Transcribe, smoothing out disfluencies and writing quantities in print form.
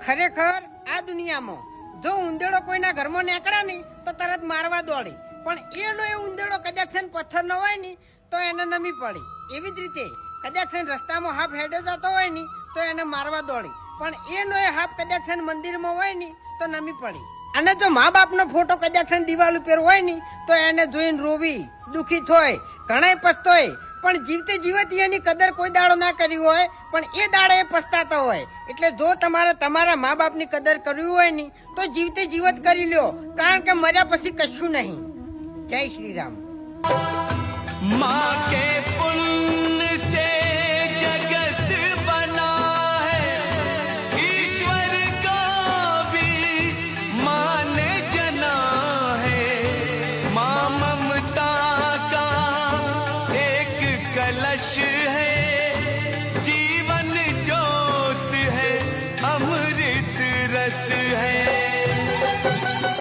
ખરેખર આ દુનિયામાં જો ઉંદેડો કોઈના ઘરમાં નીકળે નહીં તો તરત મારવા દોડી, પણ એનો એ ઉંદેડો કદાચ છે પથ્થર ન હોય ને તો એને નમી પડી. એવી જ રીતે કદાચ છે રસ્તામાં હાફ હેડે જતો હોય ને તો એને મારવા દોડી, પણ એનો એ હાફ કદાચ છે મંદિરમાં હોય ને તો નમી પડી. અને જો મા બાપનો ફોટો કદાચ છે દિવાલ ઉપર હોય ને તો એને જોઈને રોવી દુઃખી થોય, ઘણાય પછતોય, પણ જીવતે જીવત એની કદર કોઈ દાડો ના કરી હોય પણ એ દાડે એ પછતાતા હોય. એટલે જો તમારે તમારા મા બાપની કદર કરવી હોય ને તો જીવતે જીવત કરી લ્યો, કારણ કે મર્યા પછી કશું નહીં. જય શ્રી રામ. माँ के पुण्य से जगत बना है, ईश्वर को भी माँ ने जना है. माँ ममता का एक कलश है, जीवन ज्योत है, अमृत रस है.